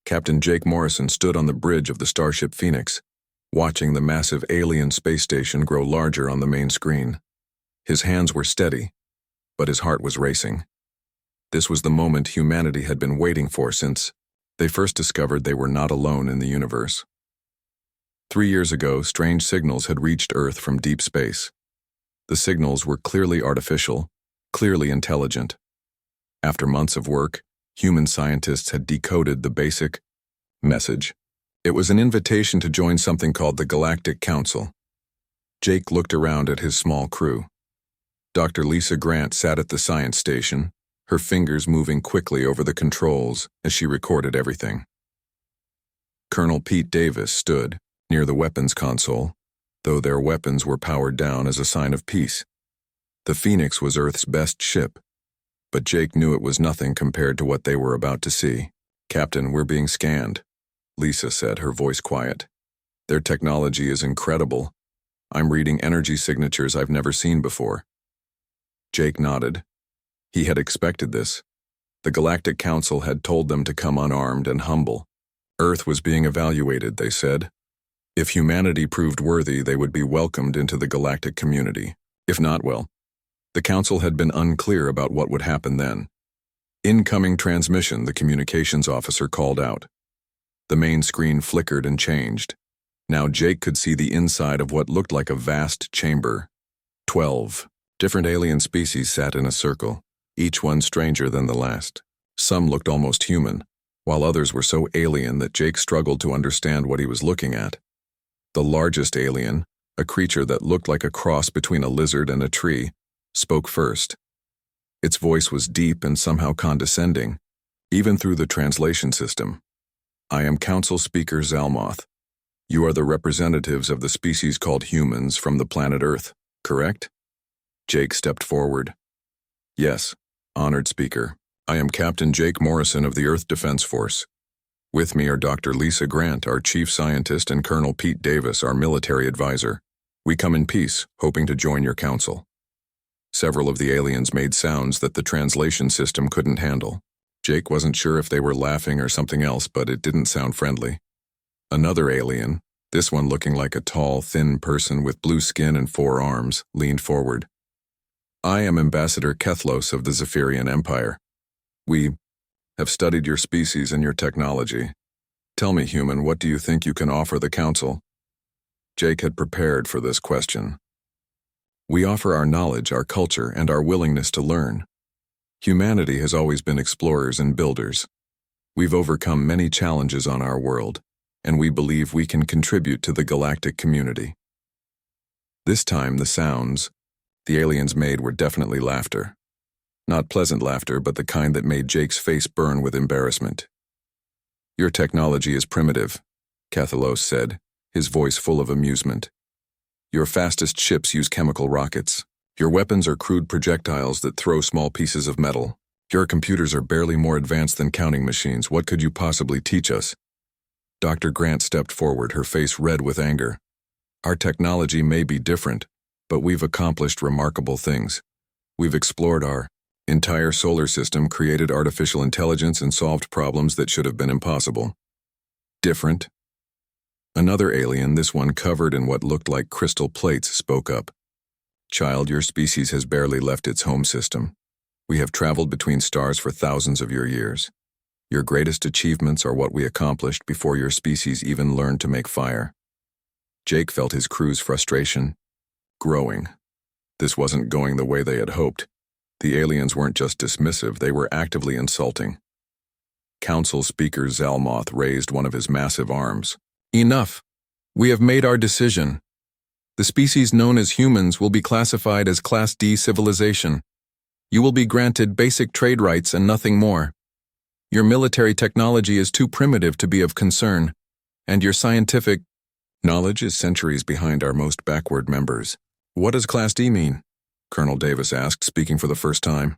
Captain Jake Morrison stood on the bridge of the starship Phoenix, watching the massive alien space station grow larger on the main screen. His hands were steady, but his heart was racing. This was the moment humanity had been waiting for since they first discovered they were not alone in the universe. 3 years ago, strange signals had reached Earth from deep space. The signals were clearly artificial, clearly intelligent. After months of work, human scientists had decoded the basic message. It was an invitation to join something called the Galactic Council. Jake looked around at his small crew. Dr. Lisa Grant sat at the science station, her fingers moving quickly over the controls as she recorded everything. Colonel Pete Davis stood near the weapons console, though their weapons were powered down as a sign of peace. The Phoenix was Earth's best ship, but Jake knew it was nothing compared to what they were about to see. "Captain, we're being scanned," Lisa said, her voice quiet. "Their technology is incredible. I'm reading energy signatures I've never seen before." Jake nodded. He had expected this. The Galactic Council had told them to come unarmed and humble. Earth was being evaluated, they said. If humanity proved worthy, they would be welcomed into the galactic community. If not, well, the Council had been unclear about what would happen then. "Incoming transmission," the communications officer called out. The main screen flickered and changed. Now Jake could see the inside of what looked like a vast chamber. 12 different alien species sat in a circle, each one stranger than the last. Some looked almost human, while others were so alien that Jake struggled to understand what he was looking at. The largest alien, a creature that looked like a cross between a lizard and a tree, spoke first. Its voice was deep and somehow condescending, even through the translation system. "I am Council Speaker Zalmoth. You are the representatives of the species called humans from the planet Earth, correct?" Jake stepped forward. "Yes, honored speaker. I am Captain Jake Morrison of the Earth Defense Force. With me are Dr. Lisa Grant, our chief scientist, and Colonel Pete Davis, our military advisor. We come in peace, hoping to join your council." Several of the aliens made sounds that the translation system couldn't handle. Jake wasn't sure if they were laughing or something else, but it didn't sound friendly. Another alien, this one looking like a tall, thin person with blue skin and 4 arms, leaned forward. "I am Ambassador Kethlos of the Zephyrian Empire. We have studied your species and your technology. Tell me, human, what do you think you can offer the Council?" Jake had prepared for this question. "We offer our knowledge, our culture, and our willingness to learn. Humanity has always been explorers and builders. We've overcome many challenges on our world, and we believe we can contribute to the galactic community." This time, the sounds the aliens made were definitely laughter. Not pleasant laughter, but the kind that made Jake's face burn with embarrassment. "Your technology is primitive," Cathalos said, his voice full of amusement. "Your fastest ships use chemical rockets. Your weapons are crude projectiles that throw small pieces of metal. Your computers are barely more advanced than counting machines. What could you possibly teach us?" Dr. Grant stepped forward, her face red with anger. "Our technology may be different, but we've accomplished remarkable things. We've explored our entire solar system, created artificial intelligence, and solved problems that should have been impossible." "Different?" Another alien, this one covered in what looked like crystal plates, spoke up. "Child, your species has barely left its home system. We have traveled between stars for thousands of your years. Your greatest achievements are what we accomplished before your species even learned to make fire." Jake felt his crew's frustration growing. This wasn't going the way they had hoped. The aliens weren't just dismissive, they were actively insulting. Council Speaker Zalmoth raised one of his massive arms. "Enough! We have made our decision. The species known as humans will be classified as Class D civilization. You will be granted basic trade rights and nothing more. Your military technology is too primitive to be of concern, and your scientific knowledge is centuries behind our most backward members." "What does Class D mean?" Colonel Davis asked, speaking for the first time.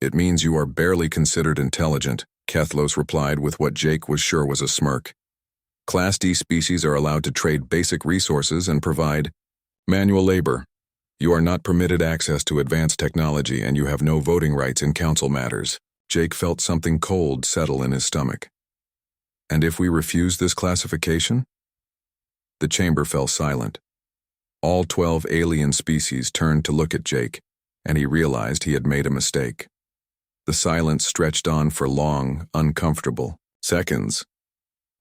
"It means you are barely considered intelligent," Kethlos replied with what Jake was sure was a smirk. "Class D species are allowed to trade basic resources and provide manual labor. You are not permitted access to advanced technology, and you have no voting rights in council matters." Jake felt something cold settle in his stomach. And if we refuse this classification? The chamber fell silent. All 12 alien species turned to look at Jake, and he realized he had made a mistake. The silence stretched on for long, uncomfortable seconds.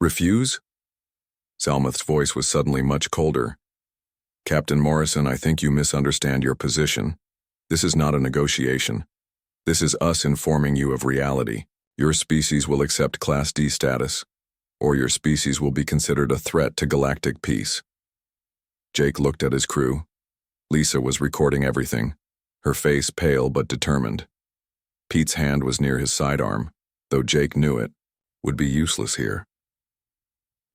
Refuse? Zalmuth's voice was suddenly much colder. Captain Morrison, I think you misunderstand your position. This is not a negotiation. This is us informing you of reality. Your species will accept Class D status, or your species will be considered a threat to galactic peace. Jake looked at his crew. Lisa was recording everything, her face pale but determined. Pete's hand was near his sidearm, though Jake knew it would be useless here.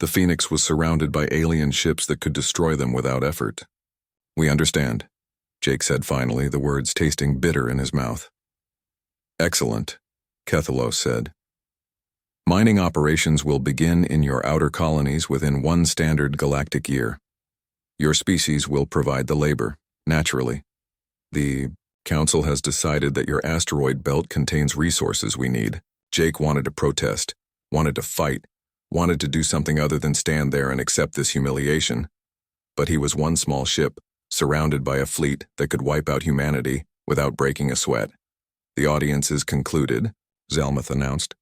The Phoenix was surrounded by alien ships that could destroy them without effort. We understand, Jake said finally, the words tasting bitter in his mouth. Excellent, Kethalos said. Mining operations will begin in your outer colonies within one standard galactic year. Your species will provide the labor, naturally. The Council has decided that your asteroid belt contains resources we need. Jake wanted to protest, wanted to fight, wanted to do something other than stand there and accept this humiliation. But he was one small ship, surrounded by a fleet that could wipe out humanity without breaking a sweat. The audience is concluded, Zalmuth announced.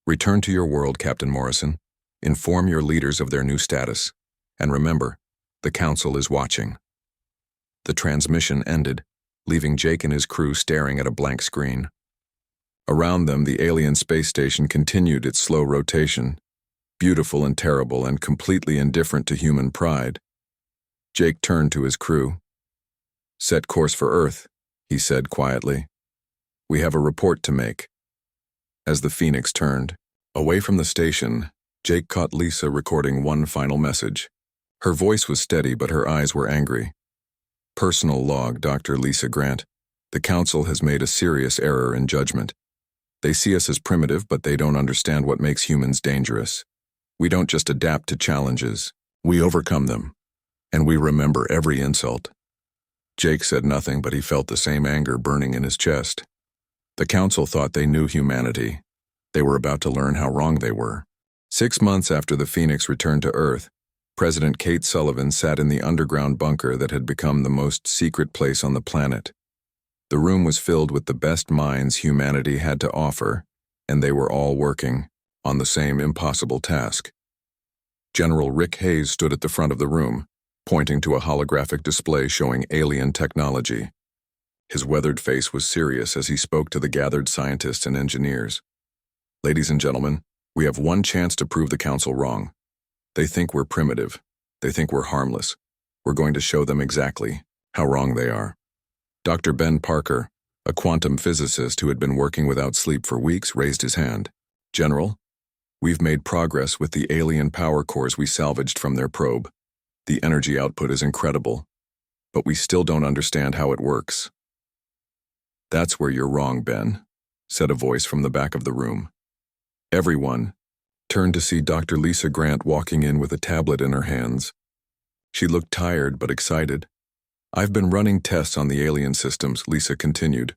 Return to your world, Captain Morrison. Inform your leaders of their new status. And remember, the Council is watching. The transmission ended, leaving Jake and his crew staring at a blank screen. Around them, the alien space station continued its slow rotation, beautiful and terrible and completely indifferent to human pride. Jake turned to his crew. Set course for Earth, he said quietly. We have a report to make. As the Phoenix turned away from the station, Jake caught Lisa recording one final message. Her voice was steady, but her eyes were angry. Personal log, Dr. Lisa Grant. The Council has made a serious error in judgment. They see us as primitive, but they don't understand what makes humans dangerous. We don't just adapt to challenges. We overcome them. And we remember every insult. Jake said nothing, but he felt the same anger burning in his chest. The Council thought they knew humanity. They were about to learn how wrong they were. 6 months after the Phoenix returned to Earth, President Kate Sullivan sat in the underground bunker that had become the most secret place on the planet. The room was filled with the best minds humanity had to offer, and they were all working on the same impossible task. General Rick Hayes stood at the front of the room, pointing to a holographic display showing alien technology. His weathered face was serious as he spoke to the gathered scientists and engineers. Ladies and gentlemen, we have one chance to prove the Council wrong. They think we're primitive. They think we're harmless. We're going to show them exactly how wrong they are. Dr. Ben Parker, a quantum physicist who had been working without sleep for weeks, raised his hand. General, we've made progress with the alien power cores we salvaged from their probe. The energy output is incredible, but we still don't understand how it works. That's where you're wrong, Ben, said a voice from the back of the room. Everyone turned to see Dr. Lisa Grant walking in with a tablet in her hands. She looked tired but excited. I've been running tests on the alien systems, Lisa continued.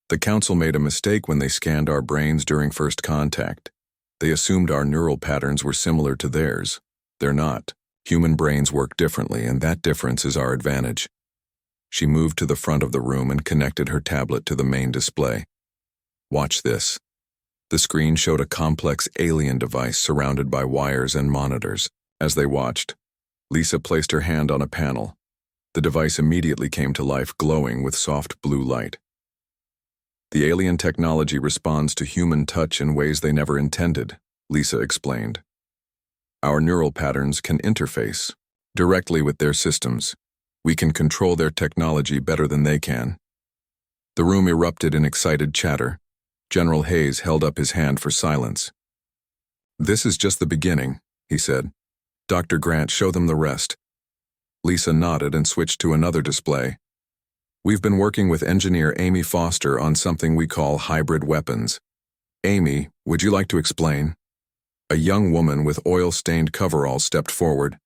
The Council made a mistake when they scanned our brains during first contact. They assumed our neural patterns were similar to theirs. They're not. Human brains work differently, and that difference is our advantage. She moved to the front of the room and connected her tablet to the main display. Watch this. The screen showed a complex alien device surrounded by wires and monitors. As they watched, Lisa placed her hand on a panel. The device immediately came to life, glowing with soft blue light. The alien technology responds to human touch in ways they never intended, Lisa explained. Our neural patterns can interface directly with their systems. We can control their technology better than they can. The room erupted in excited chatter. General Hayes held up his hand for silence. This is just the beginning, he said. Dr. Grant, show them the rest. Lisa nodded and switched to another display. We've been working with engineer Amy Foster on something we call hybrid weapons. Amy, would you like to explain? A young woman with oil-stained coveralls stepped forward.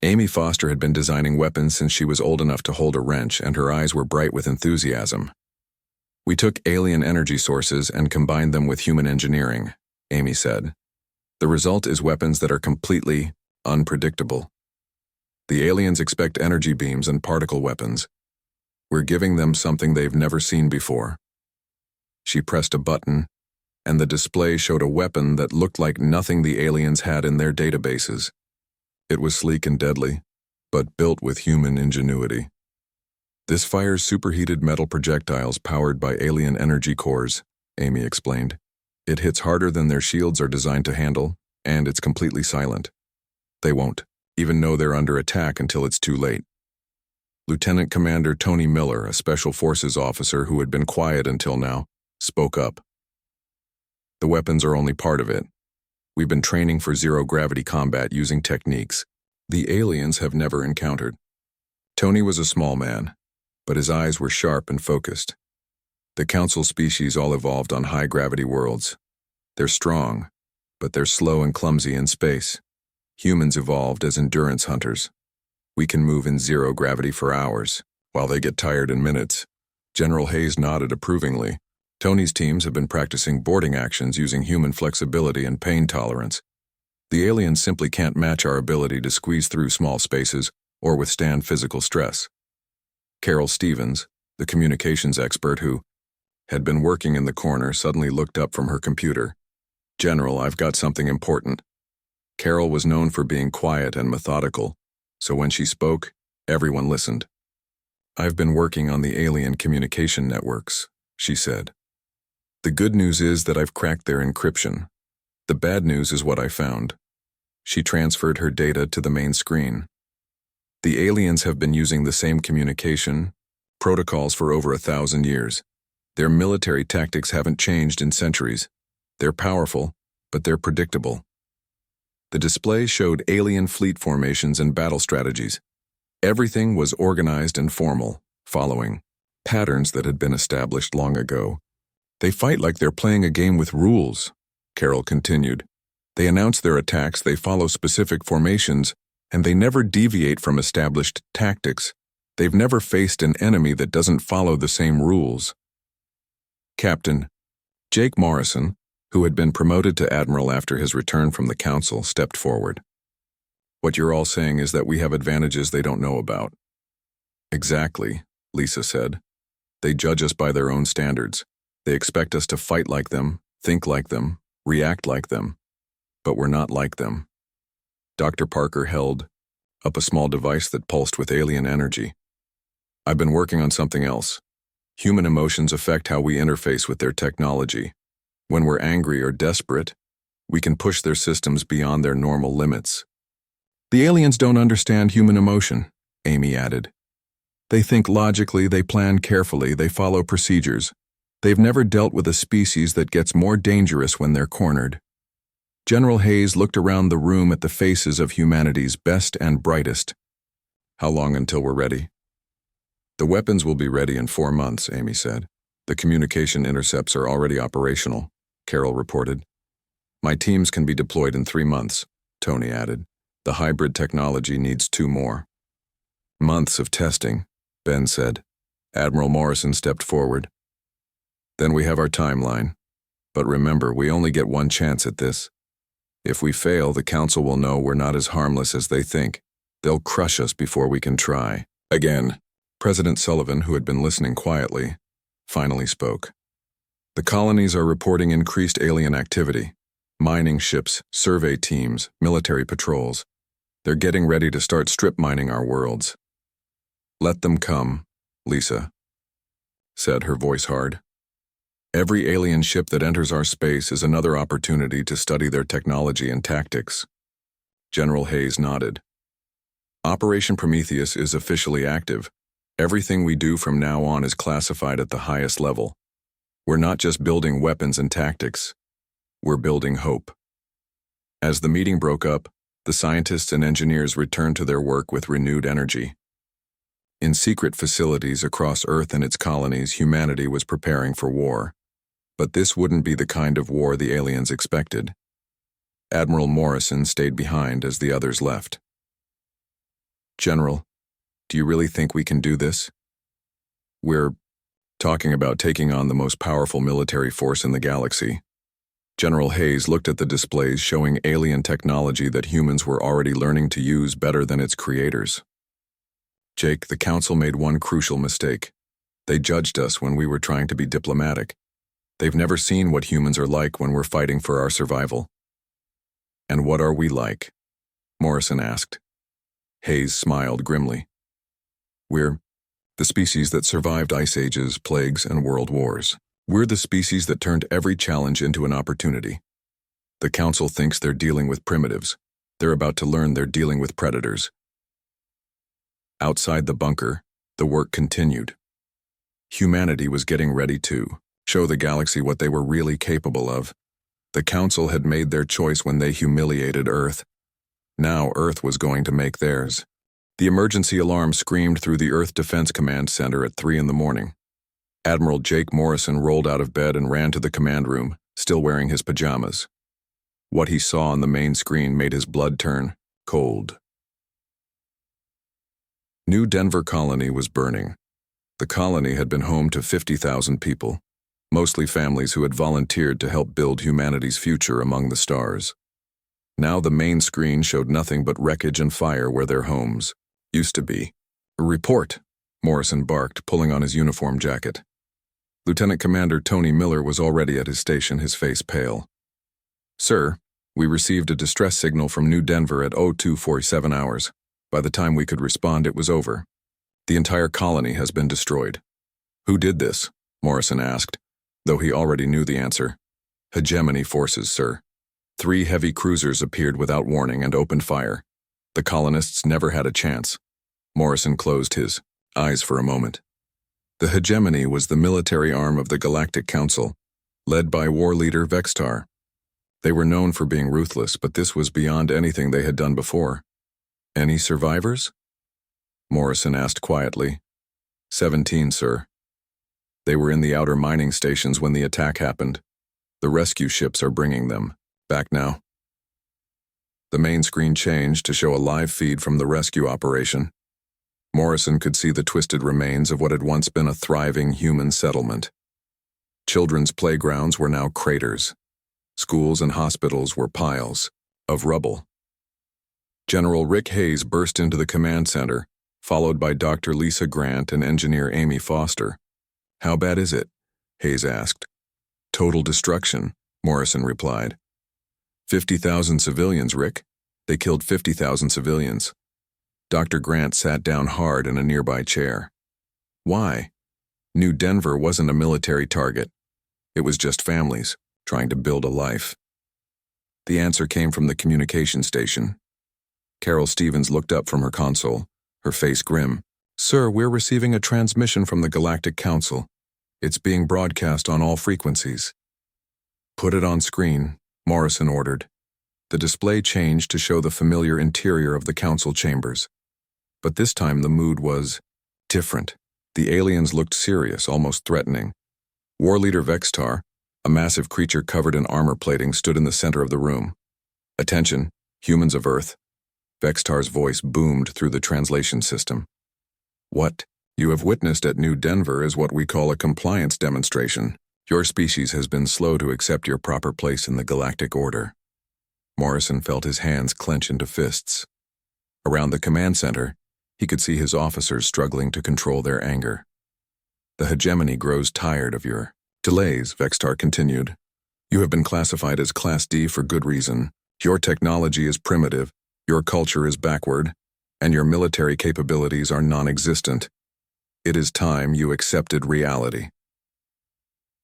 Amy Foster had been designing weapons since she was old enough to hold a wrench, and her eyes were bright with enthusiasm. We took alien energy sources and combined them with human engineering, Amy said. The result is weapons that are completely unpredictable. The aliens expect energy beams and particle weapons. We're giving them something they've never seen before. She pressed a button, and the display showed a weapon that looked like nothing the aliens had in their databases. It was sleek and deadly, but built with human ingenuity. This fires superheated metal projectiles powered by alien energy cores, Amy explained. It hits harder than their shields are designed to handle, and it's completely silent. They won't even know they're under attack until it's too late. Lieutenant Commander Tony Miller, a Special Forces officer who had been quiet until now, spoke up. The weapons are only part of it. We've been training for zero-gravity combat using techniques the aliens have never encountered. Tony was a small man, but his eyes were sharp and focused. The Council species all evolved on high-gravity worlds. They're strong, but they're slow and clumsy in space. Humans evolved as endurance hunters. We can move in zero gravity for hours, while they get tired in minutes. General Hayes nodded approvingly. Tony's teams have been practicing boarding actions using human flexibility and pain tolerance. The aliens simply can't match our ability to squeeze through small spaces or withstand physical stress. Carol Stevens, the communications expert who had been working in the corner, suddenly looked up from her computer. "General, I've got something important." Carol was known for being quiet and methodical, so when she spoke, everyone listened. "I've been working on the alien communication networks," she said. "The good news is that I've cracked their encryption. The bad news is what I found." She transferred her data to the main screen. "The aliens have been using the same communication protocols for over 1,000 years. Their military tactics haven't changed in centuries. They're powerful, but they're predictable." The display showed alien fleet formations and battle strategies. Everything was organized and formal, following patterns that had been established long ago. "They fight like they're playing a game with rules," Carol continued. "They announce their attacks, they follow specific formations, and they never deviate from established tactics. They've never faced an enemy that doesn't follow the same rules." Captain Jake Morrison, who had been promoted to admiral after his return from the council, stepped forward. "What you're all saying is that we have advantages they don't know about." "Exactly," Lisa said. "They judge us by their own standards. They expect us to fight like them, think like them, react like them. But we're not like them." Dr. Parker held up a small device that pulsed with alien energy. "I've been working on something else. Human emotions affect how we interface with their technology. When we're angry or desperate, we can push their systems beyond their normal limits." "The aliens don't understand human emotion," Amy added. "They think logically, they plan carefully, they follow procedures. They've never dealt with a species that gets more dangerous when they're cornered." General Hayes looked around the room at the faces of humanity's best and brightest. "How long until we're ready?" "The weapons will be ready in 4 months," Amy said. "The communication intercepts are already operational," Carol reported. "My teams can be deployed in 3 months, Tony added. "The hybrid technology needs 2 more. "Months of testing," Ben said. Admiral Morrison stepped forward. "Then we have our timeline. But remember, we only get one chance at this. If we fail, the Council will know we're not as harmless as they think. They'll crush us before we can try." Again, President Sullivan, who had been listening quietly, finally spoke. "The colonies are reporting increased alien activity. Mining ships, survey teams, military patrols. They're getting ready to start strip mining our worlds." "Let them come," Lisa said, her voice hard. "Every alien ship that enters our space is another opportunity to study their technology and tactics." General Hayes nodded. "Operation Prometheus is officially active. Everything we do from now on is classified at the highest level. We're not just building weapons and tactics. We're building hope." As the meeting broke up, the scientists and engineers returned to their work with renewed energy. In secret facilities across Earth and its colonies, humanity was preparing for war. But this wouldn't be the kind of war the aliens expected. Admiral Morrison stayed behind as the others left. "General, do you really think we can do this? We're talking about taking on the most powerful military force in the galaxy." General Hayes looked at the displays showing alien technology that humans were already learning to use better than its creators. Jake, the council made one crucial mistake. They judged us when we were trying to be diplomatic. They've never seen what humans are like when we're fighting for our survival. And what are we like? Morrison asked. Hayes smiled grimly. We're the species that survived ice ages, plagues, and world wars. We're the species that turned every challenge into an opportunity. The council thinks they're dealing with primitives. They're about to learn they're dealing with predators. Outside the bunker, the work continued. Humanity was getting ready to show the galaxy what they were really capable of. The council had made their choice when they humiliated Earth. Now Earth was going to make theirs. The emergency alarm screamed through the Earth Defense Command Center at 3 a.m. Admiral Jake Morrison rolled out of bed and ran to the command room, still wearing his pajamas. What he saw on the main screen made his blood turn cold. New Denver Colony was burning. The colony had been home to 50,000 people, mostly families who had volunteered to help build humanity's future among the stars. Now the main screen showed nothing but wreckage and fire where their homes used to be. A report, Morrison barked, pulling on his uniform jacket. Lieutenant Commander Tony Miller was already at his station, his face pale. Sir, we received a distress signal from New Denver at 0247 hours. By the time we could respond, it was over. The entire colony has been destroyed. Who did this? Morrison asked, though he already knew the answer. Hegemony forces, sir. 3 heavy cruisers appeared without warning and opened fire. The colonists never had a chance. Morrison closed his eyes for a moment. The Hegemony was the military arm of the Galactic Council, led by war leader Vextar. They were known for being ruthless, but this was beyond anything they had done before. Any survivors? Morrison asked quietly. 17, sir. They were in the outer mining stations when the attack happened. The rescue ships are bringing them back now. The main screen changed to show a live feed from the rescue operation. Morrison could see the twisted remains of what had once been a thriving human settlement. Children's playgrounds were now craters. Schools and hospitals were piles of rubble. General Rick Hayes burst into the command center, followed by Dr. Lisa Grant and engineer Amy Foster. How bad is it? Hayes asked. Total destruction, Morrison replied. 50,000 civilians, Rick. They killed 50,000 civilians. Dr. Grant sat down hard in a nearby chair. Why? New Denver wasn't a military target. It was just families trying to build a life. The answer came from the communication station. Carol Stevens looked up from her console, her face grim. Sir, we're receiving a transmission from the Galactic Council. It's being broadcast on all frequencies. Put it on screen, Morrison ordered. The display changed to show the familiar interior of the council chambers. But this time the mood was different. The aliens looked serious, almost threatening. War leader Vextar, a massive creature covered in armor plating, stood in the center of the room. Attention, humans of Earth. Vextar's voice boomed through the translation system. What you have witnessed at New Denver is what we call a compliance demonstration. Your species has been slow to accept your proper place in the galactic order. Morrison felt his hands clench into fists. Around the command center, he could see his officers struggling to control their anger. The hegemony grows tired of your delays, Vextar continued. You have been classified as Class D for good reason. Your technology is primitive, your culture is backward, and your military capabilities are non-existent. It is time you accepted reality.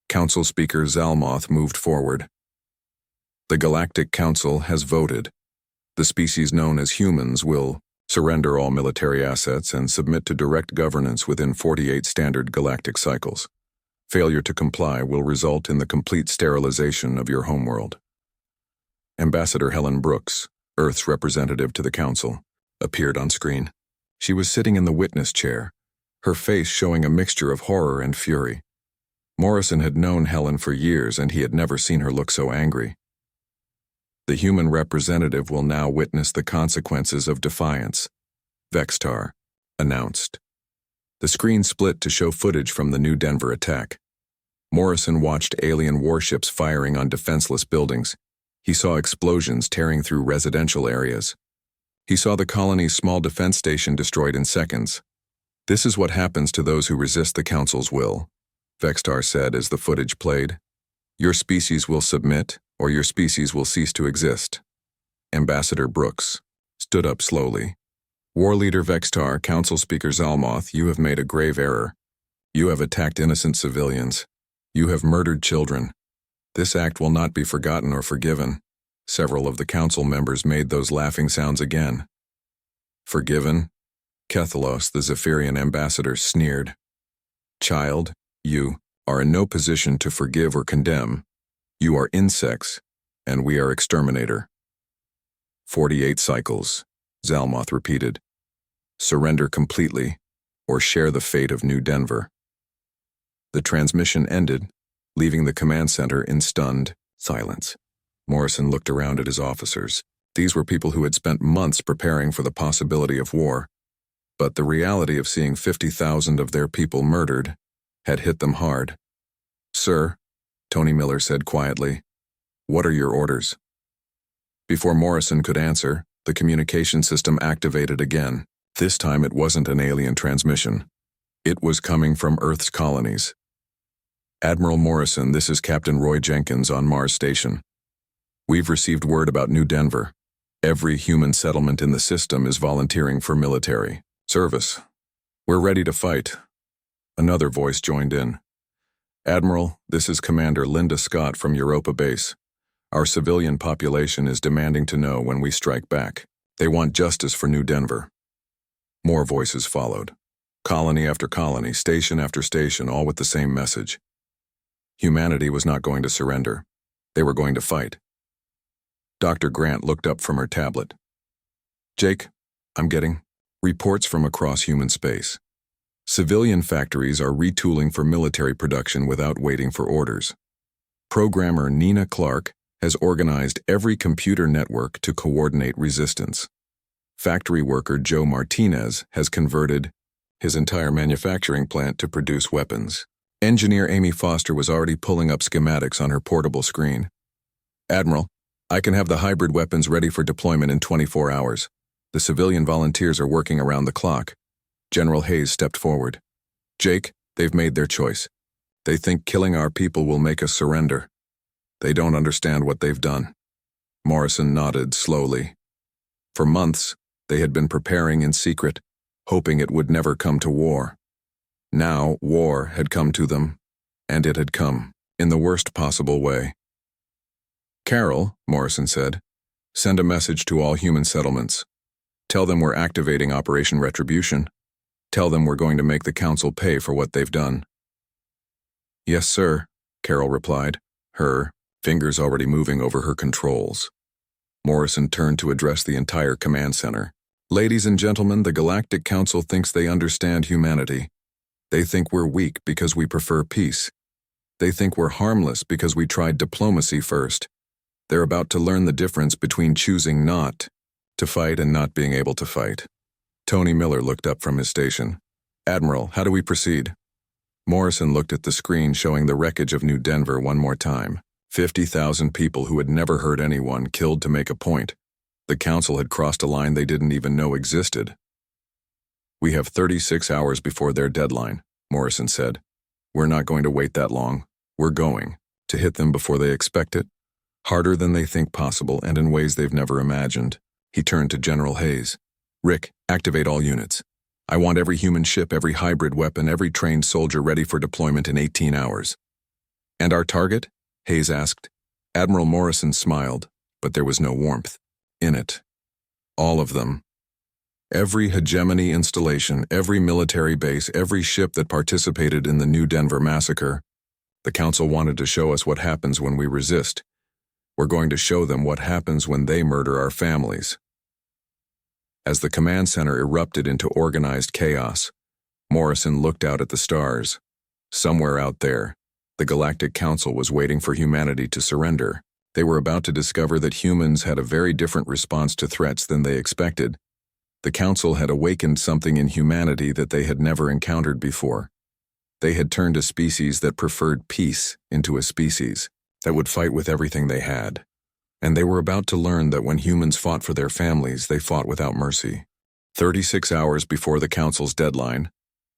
Council Speaker Zalmoth moved forward. The Galactic Council has voted. The species known as humans will surrender all military assets and submit to direct governance within 48 standard galactic cycles. Failure to comply will result in the complete sterilization of your homeworld. Ambassador Helen Brooks, Earth's representative to the Council, appeared on screen. She was sitting in the witness chair, her face showing a mixture of horror and fury. Morrison had known Helen for years, and he had never seen her look so angry. The human representative will now witness the consequences of defiance, Vextar announced. The screen split to show footage from the New Denver attack. Morrison watched alien warships firing on defenseless buildings. He saw explosions tearing through residential areas. He saw the colony's small defense station destroyed in seconds. "This is what happens to those who resist the Council's will," Vextar said as the footage played. "Your species will submit, or your species will cease to exist." Ambassador Brooks stood up slowly. "War Leader Vextar, Council Speaker Zalmoth, you have made a grave error. You have attacked innocent civilians. You have murdered children. This act will not be forgotten or forgiven." Several of the council members made those laughing sounds again. "Forgiven?" Kethalos, the Zephyrian ambassador, sneered. "Child, you are in no position to forgive or condemn. You are insects, and we are exterminator." 48 cycles, Zalmoth repeated. "Surrender completely, or share the fate of New Denver." The transmission ended, leaving the command center in stunned silence. Morrison looked around at his officers. These were people who had spent months preparing for the possibility of war. But the reality of seeing 50,000 of their people murdered had hit them hard. "Sir," Tony Miller said quietly, "what are your orders?" Before Morrison could answer, the communication system activated again. This time it wasn't an alien transmission. It was coming from Earth's colonies. "Admiral Morrison, this is Captain Roy Jenkins on Mars Station. We've received word about New Denver. Every human settlement in the system is volunteering for military service. We're ready to fight." Another voice joined in. "Admiral, this is Commander Linda Scott from Europa Base. Our civilian population is demanding to know when we strike back. They want justice for New Denver." More voices followed. Colony after colony, station after station, all with the same message. Humanity was not going to surrender. They were going to fight. Dr. Grant looked up from her tablet. "Jake, I'm getting reports from across human space. Civilian factories are retooling for military production without waiting for orders. Programmer Nina Clark has organized every computer network to coordinate resistance. Factory worker Joe Martinez has converted his entire manufacturing plant to produce weapons. Engineer Amy Foster was already pulling up schematics on her portable screen. Admiral, I can have the hybrid weapons ready for deployment in 24 hours. The civilian volunteers are working around the clock." General Hayes stepped forward. "Jake, they've made their choice. They think killing our people will make us surrender. They don't understand what they've done." Morrison nodded slowly. For months, they had been preparing in secret, hoping it would never come to war. Now, war had come to them, and it had come in the worst possible way. "Carol," Morrison said, "send a message to all human settlements. Tell them we're activating Operation Retribution. Tell them we're going to make the Council pay for what they've done." "Yes, sir," Carol replied, her fingers already moving over her controls. Morrison turned to address the entire command center. "Ladies and gentlemen, the Galactic Council thinks they understand humanity. They think we're weak because we prefer peace. They think we're harmless because we tried diplomacy first. They're about to learn the difference between choosing not to fight and not being able to fight." Tony Miller looked up from his station. "Admiral, how do we proceed?" Morrison looked at the screen showing the wreckage of New Denver one more time. 50,000 people who had never heard anyone killed to make a point. The Council had crossed a line they didn't even know existed. "We have 36 hours before their deadline," Morrison said. "We're not going to wait that long. We're going to hit them before they expect it, harder than they think possible and in ways they've never imagined." He turned to General Hayes. "Rick, activate all units. I want every human ship, every hybrid weapon, every trained soldier ready for deployment in 18 hours. "And our target?" Hayes asked. Admiral Morrison smiled, but there was no warmth in it. "All of them. Every hegemony installation, every military base, every ship that participated in the New Denver massacre. The Council wanted to show us what happens when we resist. We're going to show them what happens when they murder our families." As the command center erupted into organized chaos, Morrison looked out at the stars. Somewhere out there, the Galactic Council was waiting for humanity to surrender. They were about to discover that humans had a very different response to threats than they expected. The Council had awakened something in humanity that they had never encountered before. They had turned a species that preferred peace into a species that would fight with everything they had. And they were about to learn that when humans fought for their families, they fought without mercy. 36 hours before the Council's deadline,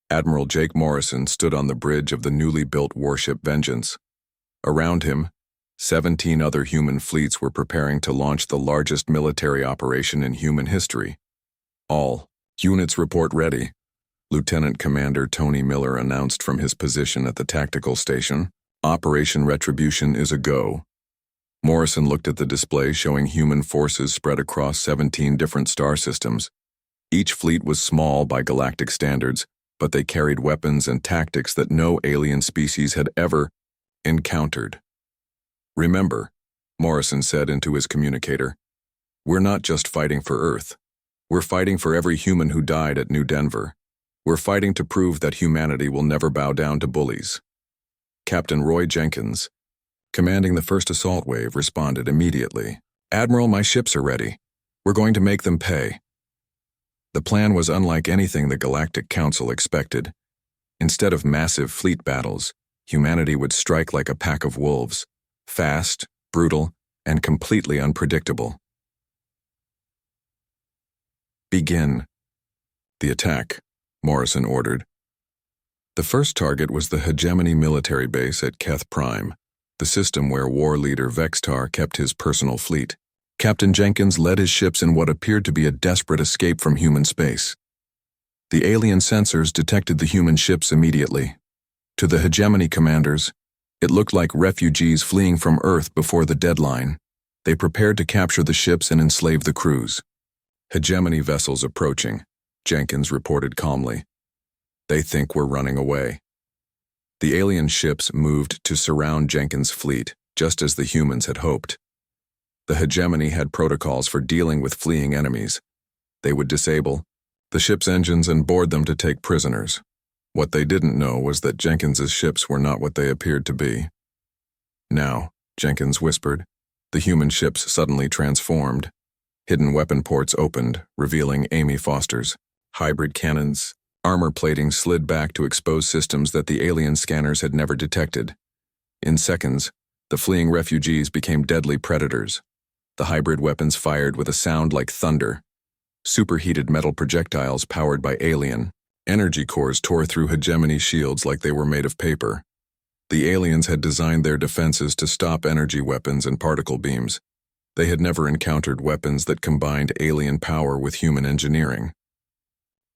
Admiral Jake Morrison stood on the bridge of the newly built warship Vengeance. Around him, 17 other human fleets were preparing to launch the largest military operation in human history. All units report ready, Lieutenant Commander Tony Miller announced from his position at the tactical station. Operation Retribution is a go. Morrison looked at the display showing human forces spread across 17 different star systems. Each fleet was small by galactic standards, but they carried weapons and tactics that no alien species had ever encountered. Remember, Morrison said into his communicator, we're not just fighting for Earth. We're fighting for every human who died at New Denver. We're fighting to prove that humanity will never bow down to bullies. Captain Roy Jenkins, commanding the first assault wave, responded immediately. Admiral, my ships are ready. We're going to make them pay. The plan was unlike anything the Galactic Council expected. Instead of massive fleet battles, humanity would strike like a pack of wolves, fast, brutal, and completely unpredictable. Begin the attack, Morrison ordered. The first target was the Hegemony military base at Keth Prime, the system where war leader Vextar kept his personal fleet. Captain Jenkins led his ships in what appeared to be a desperate escape from human space. The alien sensors detected the human ships immediately. To the Hegemony commanders, it looked like refugees fleeing from Earth before the deadline. They prepared to capture the ships and enslave the crews. Hegemony vessels approaching, Jenkins reported calmly. They think we're running away. The alien ships moved to surround Jenkins' fleet, just as the humans had hoped. The Hegemony had protocols for dealing with fleeing enemies. They would disable the ship's engines and board them to take prisoners. What they didn't know was that Jenkins's ships were not what they appeared to be. Now, Jenkins whispered, the human ships suddenly transformed. Hidden weapon ports opened, revealing Amy Foster's hybrid cannons. Armor plating slid back to expose systems that the alien scanners had never detected. In seconds, the fleeing refugees became deadly predators. The hybrid weapons fired with a sound like thunder. Superheated metal projectiles powered by alien energy cores tore through Hegemony shields like they were made of paper. The aliens had designed their defenses to stop energy weapons and particle beams. They had never encountered weapons that combined alien power with human engineering.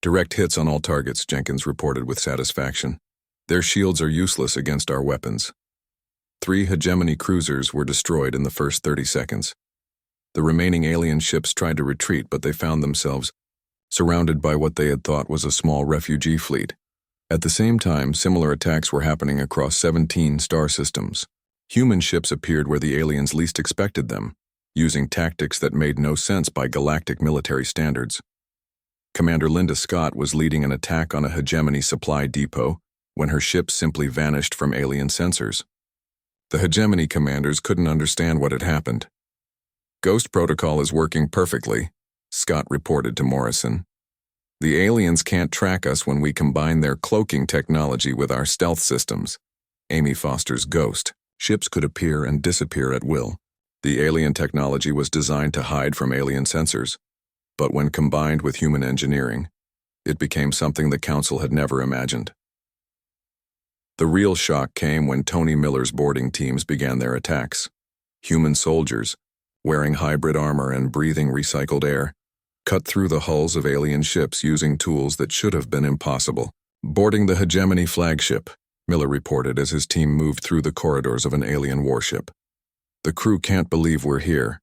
Direct hits on all targets, Jenkins reported with satisfaction. Their shields are useless against our weapons. 3 Hegemony cruisers were destroyed in the first 30 seconds. The remaining alien ships tried to retreat, but they found themselves surrounded by what they had thought was a small refugee fleet. At the same time, similar attacks were happening across 17 star systems. Human ships appeared where the aliens least expected them, using tactics that made no sense by galactic military standards. Commander Linda Scott was leading an attack on a Hegemony supply depot when her ship simply vanished from alien sensors. The Hegemony commanders couldn't understand what had happened. Ghost protocol is working perfectly, Scott reported to Morrison. The aliens can't track us when we combine their cloaking technology with our stealth systems. Amy Foster's Ghost ships could appear and disappear at will. The alien technology was designed to hide from alien sensors, but when combined with human engineering, it became something the Council had never imagined. The real shock came when Tony Miller's boarding teams began their attacks. Human soldiers, wearing hybrid armor and breathing recycled air, cut through the hulls of alien ships using tools that should have been impossible. Boarding the Hegemony flagship, Miller reported as his team moved through the corridors of an alien warship. The crew can't believe we're here.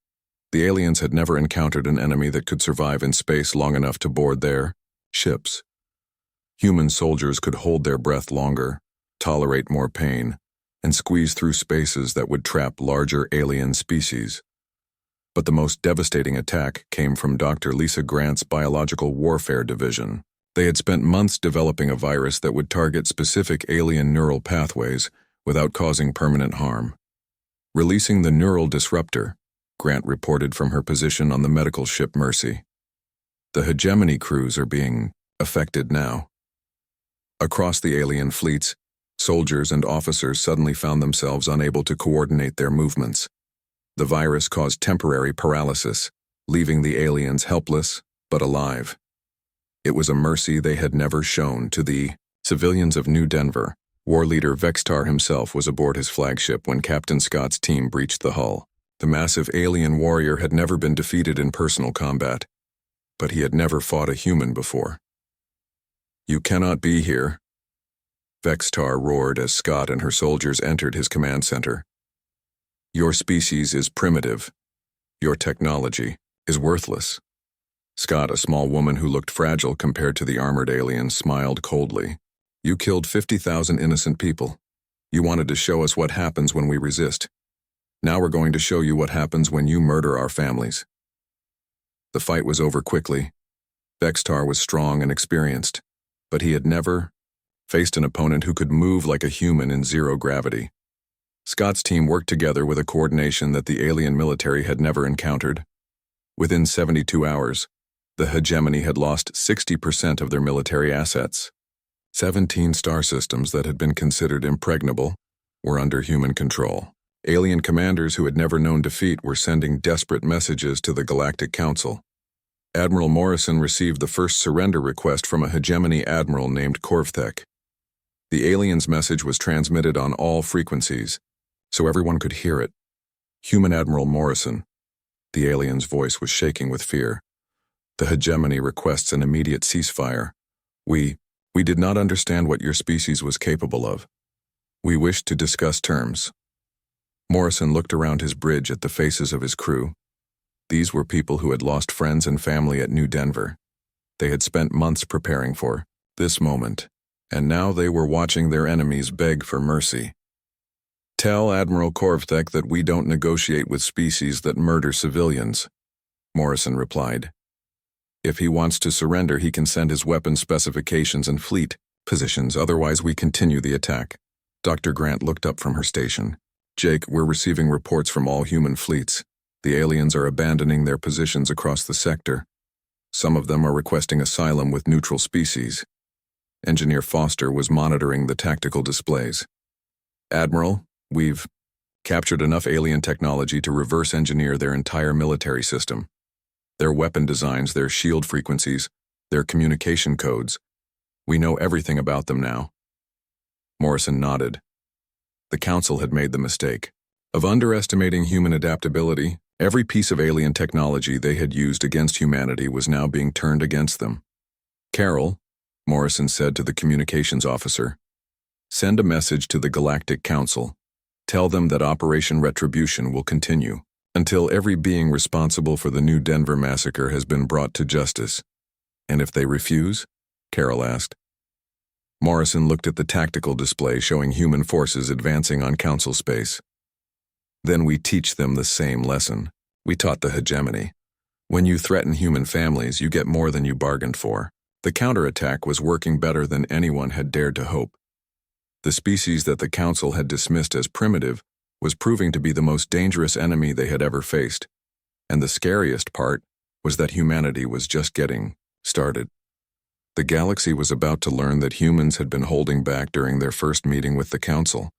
The aliens had never encountered an enemy that could survive in space long enough to board their ships. Human soldiers could hold their breath longer, tolerate more pain, and squeeze through spaces that would trap larger alien species. But the most devastating attack came from Dr. Lisa Grant's Biological Warfare Division. They had spent months developing a virus that would target specific alien neural pathways without causing permanent harm. Releasing the neural disruptor, Grant reported from her position on the medical ship Mercy. The Hegemony crews are being affected now. Across the alien fleets, Soldiers and officers suddenly found themselves unable to coordinate their movements. The virus caused temporary paralysis, leaving the aliens helpless but alive. It was a mercy they had never shown to the civilians of New Denver. War leader Vextar himself was aboard his flagship when Captain Scott's team breached the hull. The massive alien warrior had never been defeated in personal combat, but he had never fought a human before. "You cannot be here," Vextar roared as Scott and her soldiers entered his command center. "Your species is primitive. Your technology is worthless." Scott, a small woman who looked fragile compared to the armored aliens, smiled coldly. "You killed 50,000 innocent people. You wanted to show us what happens when we resist. Now we're going to show you what happens when you murder our families." The fight was over quickly. Vextar was strong and experienced, but he had never faced an opponent who could move like a human in zero gravity. Scott's team worked together with a coordination that the alien military had never encountered. Within 72 hours, the hegemony had lost 60% of their military assets. 17 star systems that had been considered impregnable were under human control. Alien commanders who had never known defeat were sending desperate messages to the Galactic Council. Admiral Morrison received the first surrender request from a hegemony admiral named Korvthek. The alien's message was transmitted on all frequencies, so everyone could hear it. "Human Admiral Morrison." The alien's voice was shaking with fear. "The hegemony requests an immediate ceasefire. We did not understand what your species was capable of. We wished to discuss terms." Morrison looked around his bridge at the faces of his crew. These were people who had lost friends and family at New Denver. They had spent months preparing for this moment, and now they were watching their enemies beg for mercy. "Tell Admiral Korvthek that we don't negotiate with species that murder civilians," Morrison replied. "If he wants to surrender, he can send his weapon specifications and fleet positions, otherwise we continue the attack." Dr. Grant looked up from her station. "Jake, we're receiving reports from all human fleets. The aliens are abandoning their positions across the sector. Some of them are requesting asylum with neutral species." Engineer Foster was monitoring the tactical displays. "Admiral, we've captured enough alien technology to reverse engineer their entire military system. Their weapon designs, their shield frequencies, their communication codes. We know everything about them now." Morrison nodded. The Council had made the mistake of underestimating human adaptability. Every piece of alien technology they had used against humanity was now being turned against them. "Carol," Morrison said to the communications officer, "send a message to the Galactic Council. Tell them that Operation Retribution will continue until every being responsible for the New Denver massacre has been brought to justice." "And if they refuse?" Carol asked. Morrison looked at the tactical display showing human forces advancing on Council space. "Then we teach them the same lesson we taught the hegemony. When you threaten human families, you get more than you bargained for." The counterattack was working better than anyone had dared to hope. The species that the Council had dismissed as primitive was proving to be the most dangerous enemy they had ever faced, and the scariest part was that humanity was just getting started. The galaxy was about to learn that humans had been holding back during their first meeting with the Council.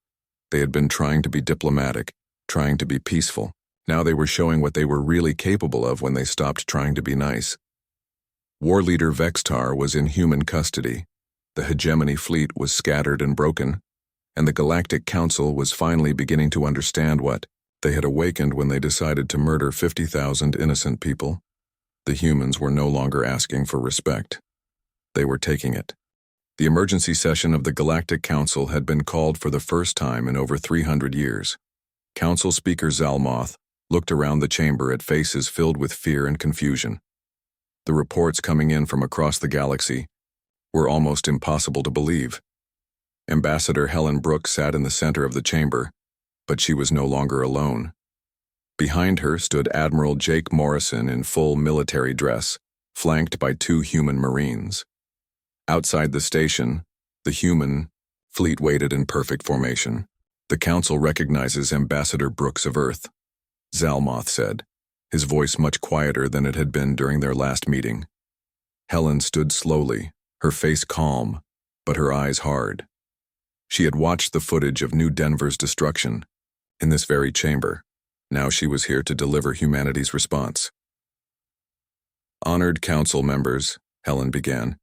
They had been trying to be diplomatic, trying to be peaceful. Now they were showing what they were really capable of when they stopped trying to be nice. War leader Vextar was in human custody. The hegemony fleet was scattered and broken, and the Galactic Council was finally beginning to understand what they had awakened when they decided to murder 50,000 innocent people. The humans were no longer asking for respect. They were taking it. The emergency session of the Galactic Council had been called for the first time in over 300 years. Council Speaker Zalmoth looked around the chamber at faces filled with fear and confusion. The reports coming in from across the galaxy were almost impossible to believe. Ambassador Helen Brooks sat in the center of the chamber, but she was no longer alone. Behind her stood Admiral Jake Morrison in full military dress, flanked by 2 human Marines. Outside the station, the human fleet waited in perfect formation. "The Council recognizes Ambassador Brooks of Earth," Zalmoth said, his voice much quieter than it had been during their last meeting. Helen stood slowly, her face calm, but her eyes hard. She had watched the footage of New Denver's destruction in this very chamber. Now she was here to deliver humanity's response. Honored council members, Helen began.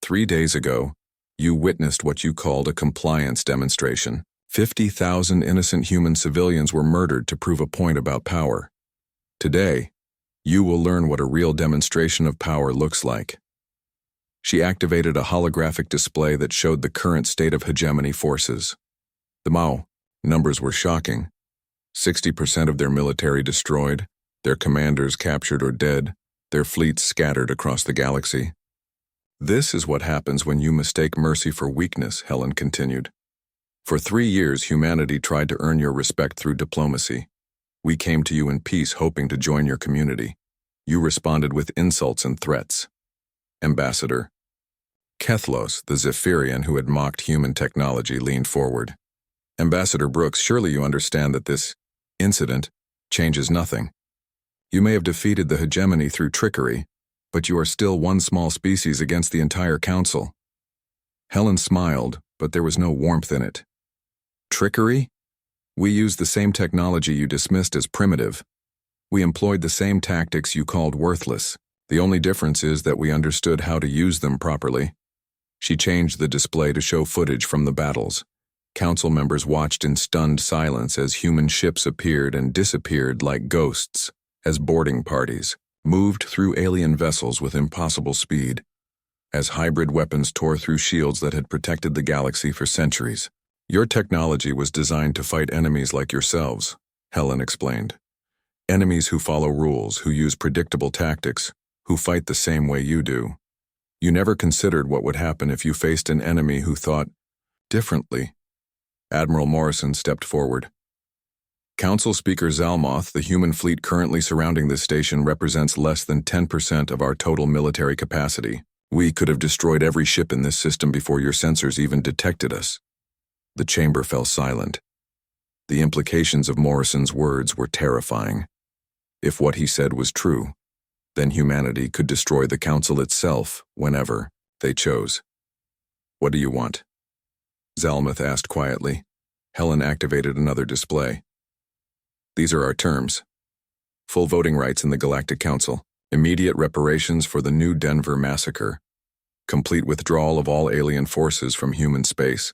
3 days ago, you witnessed what you called a compliance demonstration. 50,000 innocent human civilians were murdered to prove a point about power. Today, you will learn what a real demonstration of power looks like. She activated a holographic display that showed the current state of hegemony forces. The Mao numbers were shocking. 60% of their military destroyed, their commanders captured or dead, their fleets scattered across the galaxy. This is what happens when you mistake mercy for weakness, Helen continued. For 3 years, humanity tried to earn your respect through diplomacy. We came to you in peace, hoping to join your community. You responded with insults and threats. Ambassador Kethlos, the Zephyrian who had mocked human technology, leaned forward. Ambassador Brooks, surely you understand that this incident changes nothing. You may have defeated the hegemony through trickery, but you are still one small species against the entire council. Helen smiled, but there was no warmth in it. Trickery? We used the same technology you dismissed as primitive. We employed the same tactics you called worthless. The only difference is that we understood how to use them properly. She changed the display to show footage from the battles. Council members watched in stunned silence as human ships appeared and disappeared like ghosts, as boarding parties moved through alien vessels with impossible speed, as hybrid weapons tore through shields that had protected the galaxy for centuries. Your technology was designed to fight enemies like yourselves, Helen explained. Enemies who follow rules, who use predictable tactics, who fight the same way you do. You never considered what would happen if you faced an enemy who thought differently. Admiral Morrison stepped forward. Council Speaker Zalmoth, the human fleet currently surrounding this station represents less than 10% of our total military capacity. We could have destroyed every ship in this system before your sensors even detected us. The chamber fell silent. The implications of Morrison's words were terrifying. If what he said was true, then humanity could destroy the Council itself whenever they chose. What do you want? Zalmoth asked quietly. Helen activated another display. These are our terms. Full voting rights in the Galactic Council, immediate reparations for the New Denver massacre, complete withdrawal of all alien forces from human space,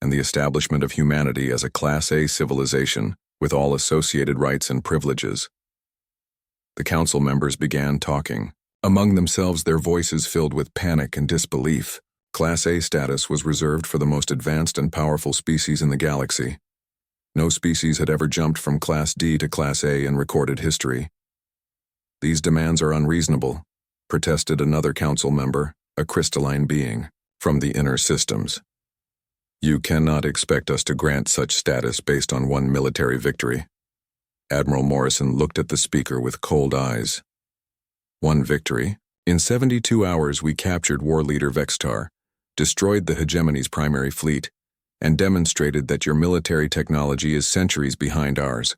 and the establishment of humanity as a Class A civilization with all associated rights and privileges. The council members began talking, among themselves their voices filled with panic and disbelief. Class A status was reserved for the most advanced and powerful species in the galaxy. No species had ever jumped from Class D to Class A in recorded history. These demands are unreasonable, protested another council member, a crystalline being, from the inner systems. You cannot expect us to grant such status based on one military victory. Admiral Morrison looked at the speaker with cold eyes. One victory? In 72 hours we captured war leader Vextar, destroyed the hegemony's primary fleet, and demonstrated that your military technology is centuries behind ours.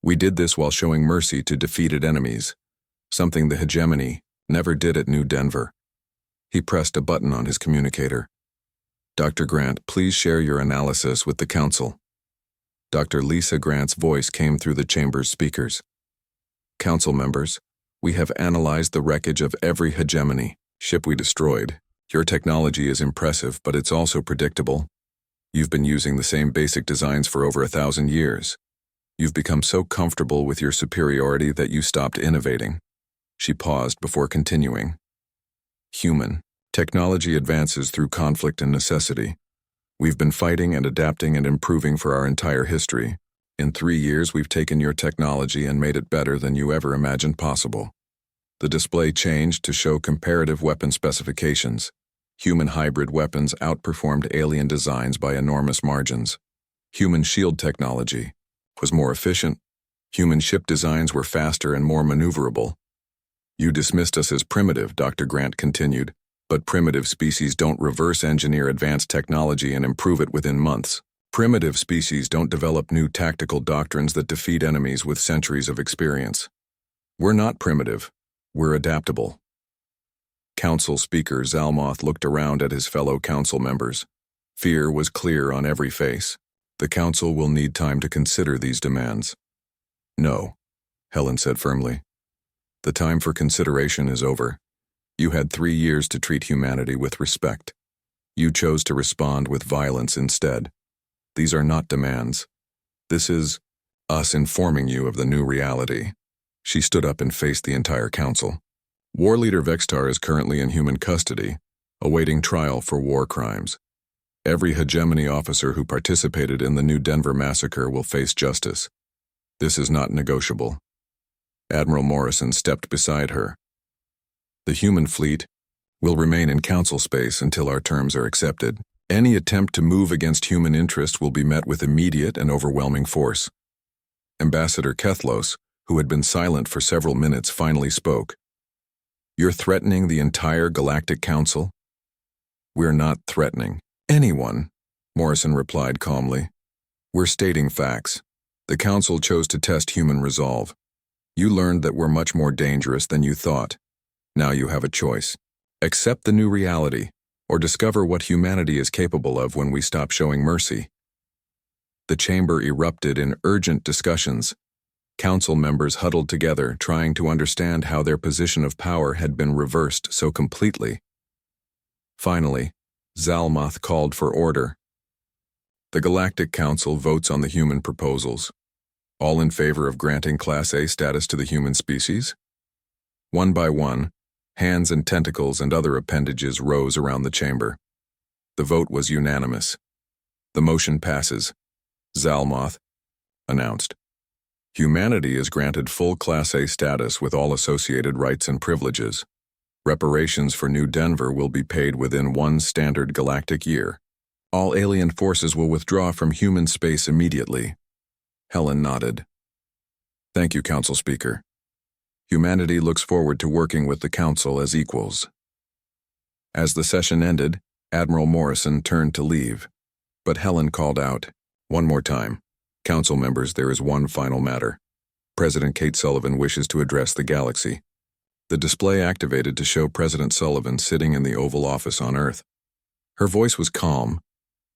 We did this while showing mercy to defeated enemies, something the hegemony never did at New Denver. He pressed a button on his communicator. Dr. Grant, please share your analysis with the council. Dr. Lisa Grant's voice came through the chamber's speakers. Council members, we have analyzed the wreckage of every hegemony ship we destroyed. Your technology is impressive, but it's also predictable. You've been using the same basic designs for over 1,000 years. You've become so comfortable with your superiority that you stopped innovating. She paused before continuing. Human technology advances through conflict and necessity. We've been fighting and adapting and improving for our entire history. In 3 years, we've taken your technology and made it better than you ever imagined possible. The display changed to show comparative weapon specifications. Human hybrid weapons outperformed alien designs by enormous margins. Human shield technology was more efficient. Human ship designs were faster and more maneuverable. You dismissed us as primitive, Dr. Grant continued, but primitive species don't reverse engineer advanced technology and improve it within months. Primitive species don't develop new tactical doctrines that defeat enemies with centuries of experience. We're not primitive. We're adaptable. Council Speaker Zalmoth looked around at his fellow council members. Fear was clear on every face. The Council will need time to consider these demands. No, Helen said firmly. The time for consideration is over. You had 3 years to treat humanity with respect. You chose to respond with violence instead. These are not demands. This is us informing you of the new reality. She stood up and faced the entire council. War leader Vextar is currently in human custody, awaiting trial for war crimes. Every hegemony officer who participated in the New Denver massacre will face justice. This is not negotiable. Admiral Morrison stepped beside her. The human fleet will remain in council space until our terms are accepted. Any attempt to move against human interest will be met with immediate and overwhelming force. Ambassador Kethlos, who had been silent for several minutes, finally spoke. You're threatening the entire Galactic Council? We're not threatening anyone, Morrison replied calmly. We're stating facts. The Council chose to test human resolve. You learned that we're much more dangerous than you thought. Now you have a choice. Accept the new reality, or discover what humanity is capable of when we stop showing mercy. The chamber erupted in urgent discussions. Council members huddled together, trying to understand how their position of power had been reversed so completely. Finally, Zalmoth called for order. The Galactic Council votes on the human proposals. All in favor of granting Class A status to the human species? One by one, hands and tentacles and other appendages rose around the chamber. The vote was unanimous. The motion passes. Zalmoth announced. Humanity is granted full Class A status with all associated rights and privileges. Reparations for New Denver will be paid within 1 standard galactic year. All alien forces will withdraw from human space immediately. Helen nodded. Thank you, Council Speaker. Humanity looks forward to working with the Council as equals. As the session ended, Admiral Morrison turned to leave, but Helen called out, One more time. Council members, there is one final matter. President Kate Sullivan wishes to address the galaxy. The display activated to show President Sullivan sitting in the Oval Office on Earth. Her voice was calm,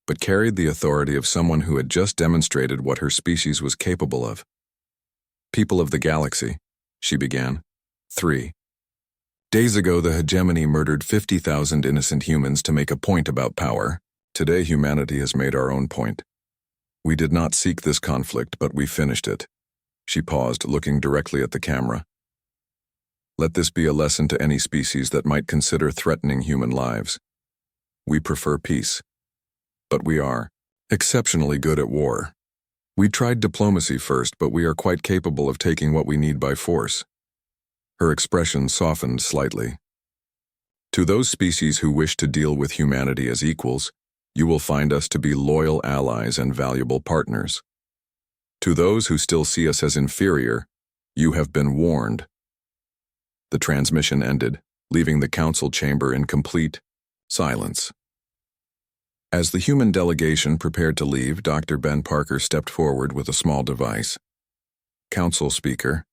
but carried the authority of someone who had just demonstrated what her species was capable of. People of the galaxy, she began. 3 days ago, the hegemony murdered 50,000 innocent humans to make a point about power. Today, humanity has made our own point. We did not seek this conflict, but we finished it. She paused, looking directly at the camera. Let this be a lesson to any species that might consider threatening human lives. We prefer peace, but we are exceptionally good at war. We tried diplomacy first, but we are quite capable of taking what we need by force. Her expression softened slightly. To those species who wish to deal with humanity as equals, you will find us to be loyal allies and valuable partners. To those who still see us as inferior, you have been warned. The transmission ended, leaving the council chamber in complete silence. As the human delegation prepared to leave, Dr. Ben Parker stepped forward with a small device. Council Speaker,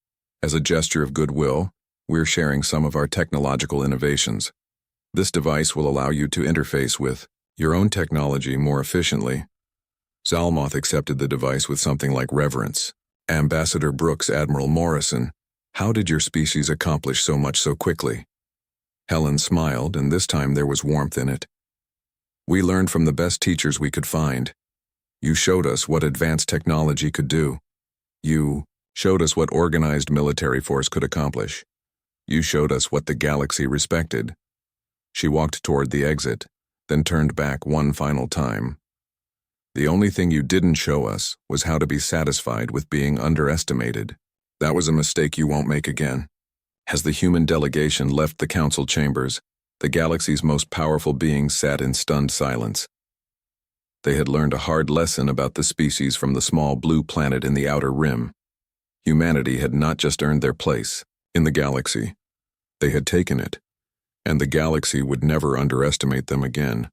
as a gesture of goodwill, we're sharing some of our technological innovations. This device will allow you to interface with your own technology more efficiently. Zalmoth accepted the device with something like reverence. Ambassador Brooks, Admiral Morrison, how did your species accomplish so much so quickly? Helen smiled, and this time there was warmth in it. We learned from the best teachers we could find. You showed us what advanced technology could do. You showed us what organized military force could accomplish. You showed us what the galaxy respected. She walked toward the exit, then turned back one final time. The only thing you didn't show us was how to be satisfied with being underestimated. That was a mistake you won't make again. As the human delegation left the council chambers, the galaxy's most powerful beings sat in stunned silence. They had learned a hard lesson about the species from the small blue planet in the outer rim. Humanity had not just earned their place in the galaxy. They had taken it, and the galaxy would never underestimate them again.